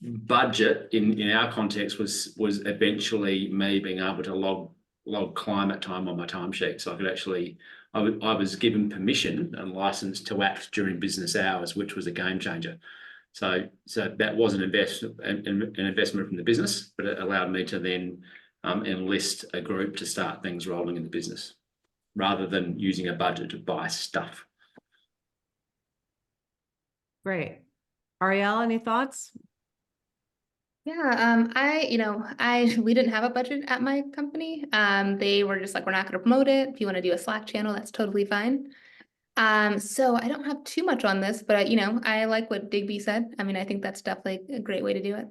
Budget in our context was eventually me being able to log climate time on my timesheet, so I could actually I was given permission and license to act during business hours, which was a game changer. So that was an investment from the business, but it allowed me to then enlist a group to start things rolling in the business, rather than using a budget to buy stuff. Great. Ariel, any thoughts? Yeah, we didn't have a budget at my company. They were just like, we're not going to promote it. If you want to do a Slack channel, that's totally fine. So I don't have too much on this, but I like what Digby said. I mean, I think that's definitely a great way to do it.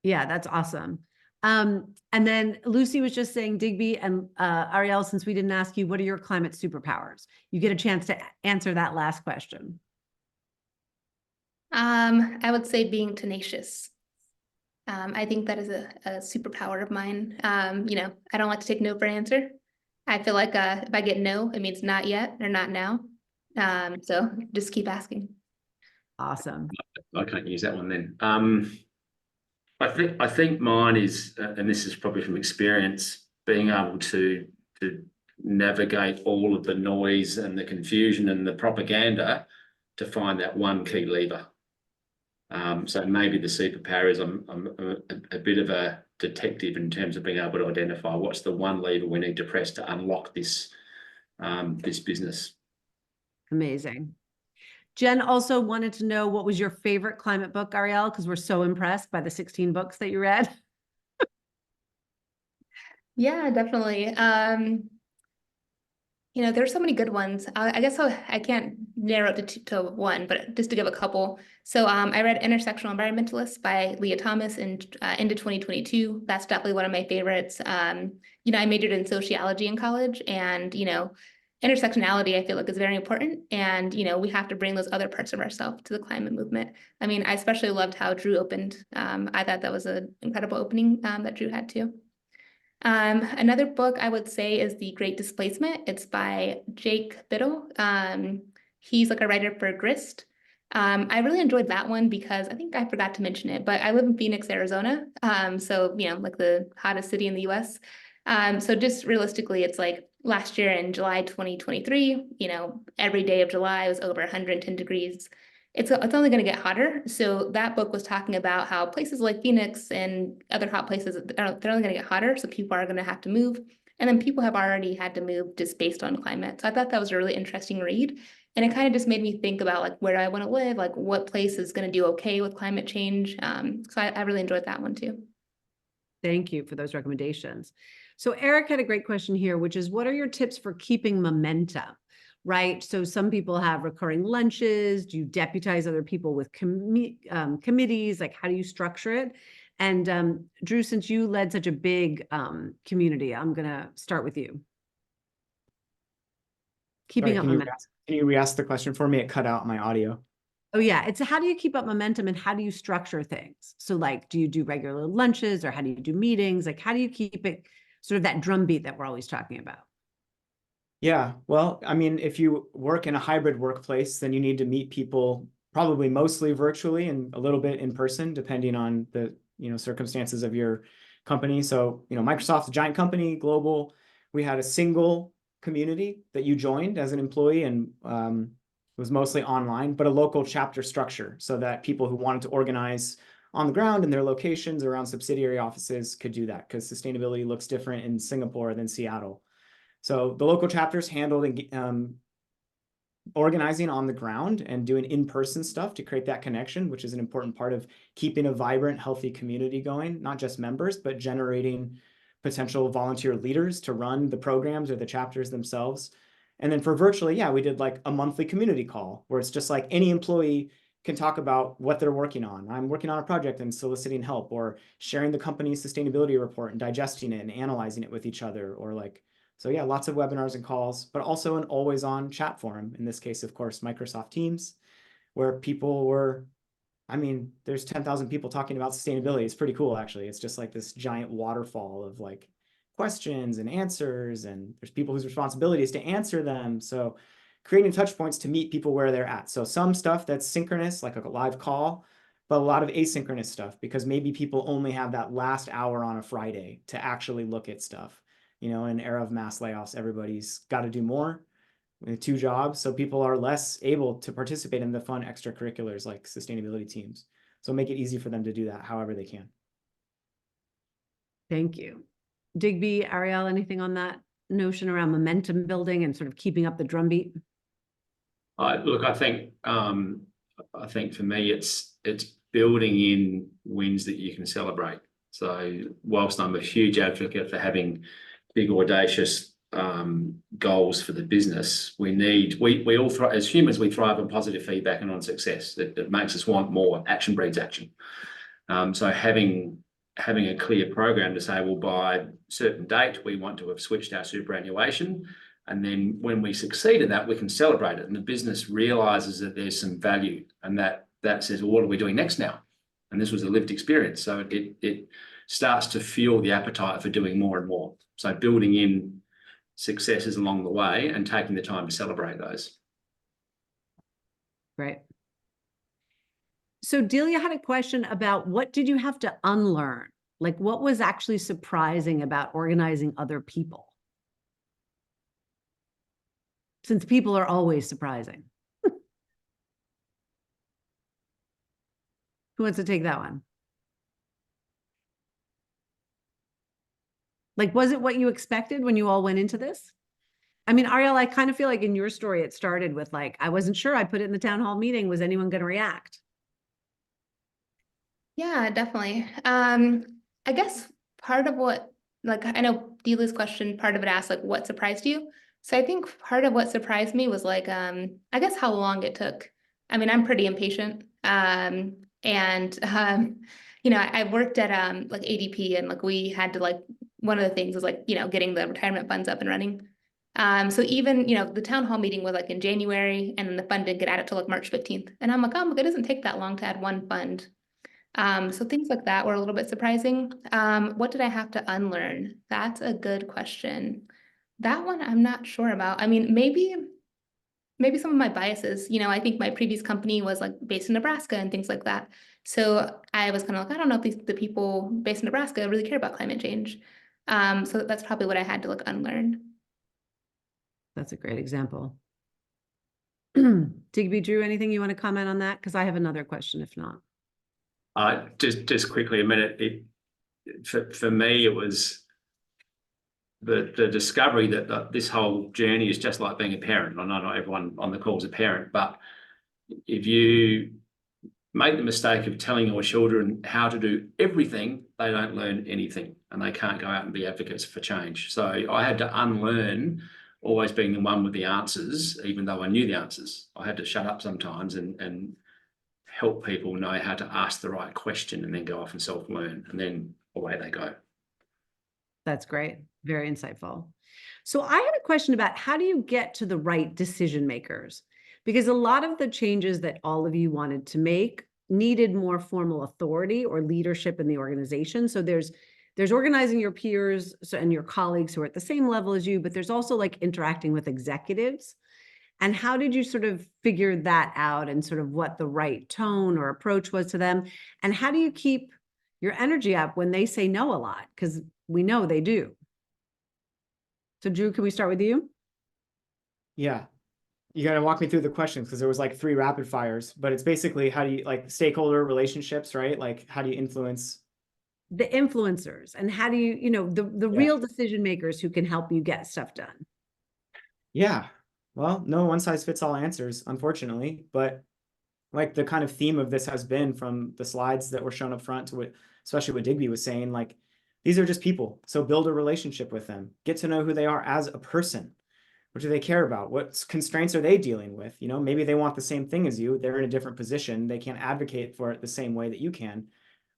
Yeah, that's awesome. And then Lucy was just saying, Digby and Ariel, since we didn't ask you, what are your climate superpowers? You get a chance to answer that last question. I would say being tenacious. I think that is a superpower of mine. I don't like to take no for an answer. I feel like if I get no, it means not yet or not now. So just keep asking. Awesome. I can't use that one then. I think mine is, and this is probably from experience, being able to navigate all of the noise and the confusion and the propaganda to find that one key lever. So maybe the superpower is I'm a bit of a detective in terms of being able to identify what's the one lever we need to press to unlock this this business. Amazing. Jen also wanted to know what was your favorite climate book, Ariel, because we're so impressed by the 16 books that you read. Yeah, definitely. There's so many good ones. I guess I can't narrow it to one, but just to give a couple. So I read Intersectional Environmentalists by Leah Thomas in into 2022. That's definitely one of my favorites. I majored in sociology in college, and intersectionality I feel like is very important, and we have to bring those other parts of ourselves to the climate movement. I mean, I especially loved how Drew opened. I thought that was an incredible opening that Drew had too. Another book I would say is The Great Displacement. It's by Jake Biddle. He's like a writer for Grist. I really enjoyed that one because I think I forgot to mention it, but I live in Phoenix, Arizona. So like the hottest city in the US. So just realistically, it's like last year in July 2023, every day of July was over 110 degrees. It's only going to get hotter. So that book was talking about how places like Phoenix and other hot places, they're only going to get hotter. So people are going to have to move. And then people have already had to move just based on climate. So I thought that was a really interesting read. And it kind of just made me think about like, where do I want to live? Like what place is going to do okay with climate change? So I really enjoyed that one too. Thank you for those recommendations. So Eric had a great question here, which is, what are your tips for keeping momentum? Right? So some people have recurring lunches. Do you deputize other people with committees? Like, how do you structure it? And Drew, since you led such a big community, I'm going to start with you. Keeping up momentum. Can you re-ask the question for me? It cut out my audio. Oh yeah, it's how do you keep up momentum and how do you structure things? So like, do you do regular lunches or how do you do meetings? Like, how do you keep it sort of that drumbeat that we're always talking about? Yeah, well, I mean, if you work in a hybrid workplace, then you need to meet people probably mostly virtually and a little bit in person, depending on the circumstances of your company. So, Microsoft's a giant company, global. We had a single community that you joined as an employee, and it was mostly online, but a local chapter structure so that people who wanted to organize on the ground in their locations around subsidiary offices could do that, because sustainability looks different in Singapore than Seattle. So the local chapters handled organizing on the ground and doing in-person stuff to create that connection, which is an important part of keeping a vibrant, healthy community going, not just members, but generating potential volunteer leaders to run the programs or the chapters themselves. And then for virtually, yeah, we did like a monthly community call where it's just like any employee can talk about what they're working on. I'm working on a project and soliciting help, or sharing the company's sustainability report and digesting it and analyzing it with each other, or like, so yeah, lots of webinars and calls, but also an always on chat forum. In this case, of course, Microsoft Teams, where people were, I mean, there's 10,000 people talking about sustainability. It's pretty cool, actually. It's just like this giant waterfall of like questions and answers, and there's people whose responsibility is to answer them. So creating touch points to meet people where they're at. So some stuff that's synchronous, like a live call, but a lot of asynchronous stuff, because maybe people only have that last hour on a Friday to actually look at stuff. In an era of mass layoffs, everybody's got to do more with 2 jobs. So people are less able to participate in the fun extracurriculars like sustainability teams. So make it easy for them to do that however they can. Thank you. Digby, Ariel, anything on that notion around momentum building and sort of keeping up the drumbeat? Look, I think for me, it's building in wins that you can celebrate. So whilst I'm a huge advocate for having big audacious goals for the business, we all thrive as humans. We thrive on positive feedback and on success. It makes us want more. Action breeds action. So having a clear program to say, well, by a certain date we want to have switched our superannuation, and then when we succeed in that, we can celebrate it, and the business realizes that there's some value, and that says, well, what are we doing next now? And this was a lived experience, so it starts to fuel the appetite for doing more and more. So building in successes along the way and taking the time to celebrate those. Right. So Delia had a question about, what did you have to unlearn? Like, what was actually surprising about organizing other people? Since people are always surprising. Who wants to take that one? Like, was it what you expected when you all went into this? I mean, Ariel, I kind of feel like in your story, it started with like, I wasn't sure, I put it in the town hall meeting. Was anyone going to react? Yeah, definitely. I guess part of what, like, I know Deela's question, part of it asked, like, what surprised you? So I think part of what surprised me was like, I guess how long it took. I mean, I'm pretty impatient. And you know, I worked at like ADP, and like we had to like, one of the things was like, you know, getting the retirement funds up and running. So even, you know, the town hall meeting was like in January, and then the fund didn't get added till like March 15th. And I'm like, oh, it doesn't take that long to add one fund. So things like that were a little bit surprising. What did I have to unlearn? That's a good question. That one I'm not sure about. I mean, maybe some of my biases. You know, I think my previous company was like based in Nebraska and things like that. So I was kind of like, I don't know if the people based in Nebraska really care about climate change. So that's probably what I had to like unlearn. That's a great example. Digby, Drew, anything you want to comment on that? Because I have another question if not. Just quickly a minute. For me, it was the discovery that this whole journey is just like being a parent. I know not everyone on the call is a parent, but if you make the mistake of telling your children how to do everything, they don't learn anything, and they can't go out and be advocates for change. So I had to unlearn always being the one with the answers, even though I knew the answers. I had to shut up sometimes and help people know how to ask the right question and then go off and self-learn, and then away they go. That's great. Very insightful. So I had a question about how do you get to the right decision makers? Because a lot of the changes that all of you wanted to make needed more formal authority or leadership in the organization. So there's organizing your peers and your colleagues who are at the same level as you, but there's also like interacting with executives. And how did you sort of figure that out, and sort of what the right tone or approach was to them? And how do you keep your energy up when they say no a lot? Because we know they do. So Drew, can we start with you? Yeah. You got to walk me through the questions, because there was like 3 rapid fires, but it's basically how do you like stakeholder relationships, right? Like how do you influence The influencers, and how do you, you know, the real decision makers who can help you get stuff done? Yeah. Well, no one size fits all answers, unfortunately, but like the kind of theme of this has been from the slides that were shown up front to what, especially what Digby was saying, like these are just people. So build a relationship with them, get to know who they are as a person. What do they care about? What constraints are they dealing with? You know, maybe they want the same thing as you. They're in a different position. They can't advocate for it the same way that you can.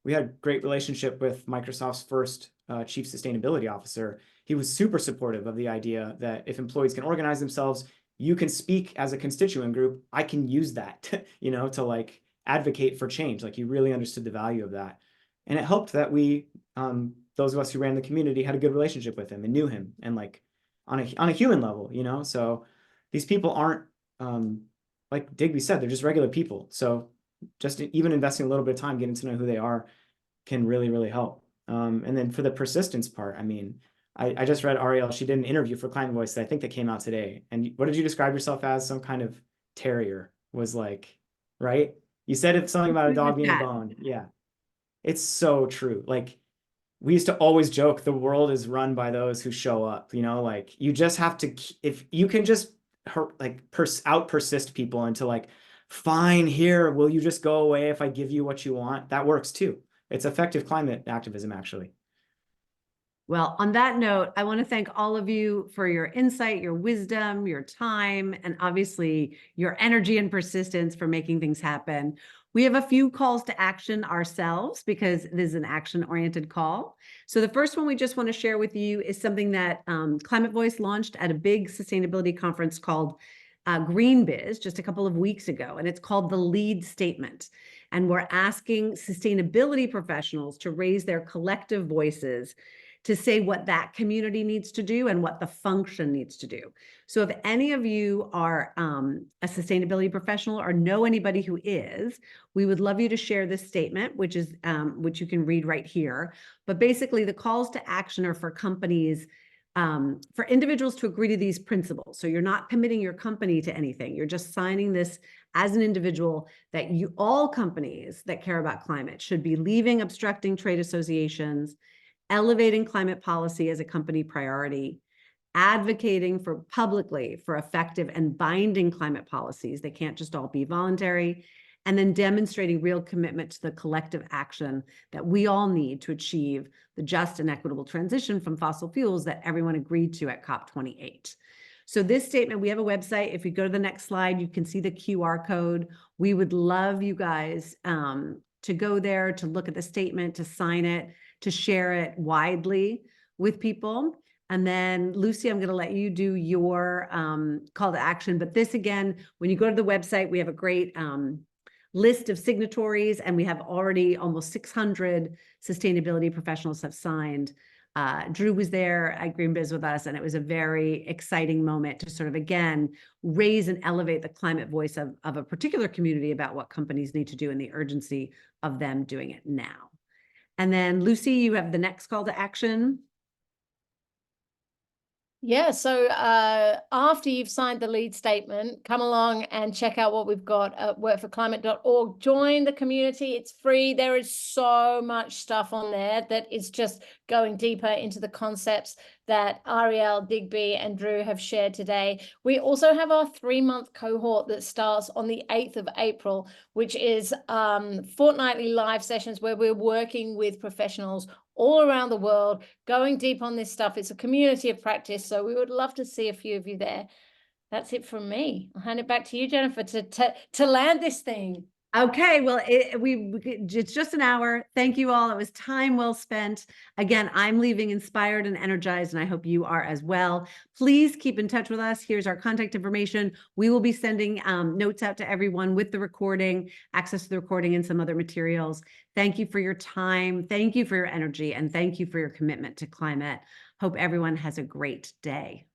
We had a great relationship with Microsoft's first chief sustainability officer. He was super supportive of the idea that if employees can organize themselves, you can speak as a constituent group. I can use that, you know, to like advocate for change. Like he really understood the value of that. And it helped that we, those of us who ran the community, had a good relationship with him and knew him, and like on a human level, you know. So these people aren't, like Digby said, they're just regular people. So just even investing a little bit of time getting to know who they are can really, really help. And then for the persistence part, I mean, I just read Ariel, she did an interview for Climate Voice that I think that came out today. And what did you describe yourself as? Some kind of terrier, was like, right? You said it's something about a dog being a bone. Yeah. It's so true. Like we used to always joke, the world is run by those who show up, you know, like you just have to, if you can just out persist people into like, fine, here, will you just go away if I give you what you want? That works too. It's effective climate activism, actually. Well, on that note, I want to thank all of you for your insight, your wisdom, your time, and obviously your energy and persistence for making things happen. We have a few calls to action ourselves because it is an action-oriented call. So the first one we just want to share with you is something that Climate Voice launched at a big sustainability conference called Green Biz just a couple of weeks ago, and it's called the Lead Statement. And we're asking sustainability professionals to raise their collective voices to say what that community needs to do and what the function needs to do. So if any of you are a sustainability professional or know anybody who is, we would love you to share this statement, which you can read right here. But basically the calls to action are for companies, for individuals to agree to these principles. So you're not committing your company to anything. You're just signing this as an individual that all companies that care about climate should be leaving obstructing trade associations, elevating climate policy as a company priority, advocating for publicly for effective and binding climate policies. They can't just all be voluntary. And then demonstrating real commitment to the collective action that we all need to achieve the just and equitable transition from fossil fuels that everyone agreed to at COP28. So this statement, we have a website. If you go to the next slide, you can see the QR code. We would love you guys to go there, to look at the statement, to sign it, to share it widely with people. And then Lucy, I'm going to let you do your call to action. But this again, when you go to the website, we have a great list of signatories, and we have already almost 600 sustainability professionals have signed. Drew was there at GreenBiz with us, and it was a very exciting moment to sort of, again, raise and elevate the climate voice of a particular community about what companies need to do and the urgency of them doing it now. And then Lucy, you have the next call to action. Yeah, so after you've signed the lead statement, come along and check out what we've got at workforclimate.org. Join the community. It's free. There is so much stuff on there that is just going deeper into the concepts that Ariel, Digby, and Drew have shared today. We also have our 3-month cohort that starts on the 8th of April, which is fortnightly live sessions where we're working with professionals all around the world, going deep on this stuff. It's a community of practice, so we would love to see a few of you there. That's it from me. I'll hand it back to you, Jennifer, to land this thing. Okay, well, it's just an hour. Thank you all. It was time well spent. Again, I'm leaving inspired and energized, and I hope you are as well. Please keep in touch with us. Here's our contact information. We will be sending notes out to everyone with the recording, access to the recording, and some other materials. Thank you for your time. Thank you for your energy, and thank you for your commitment to climate. Hope everyone has a great day.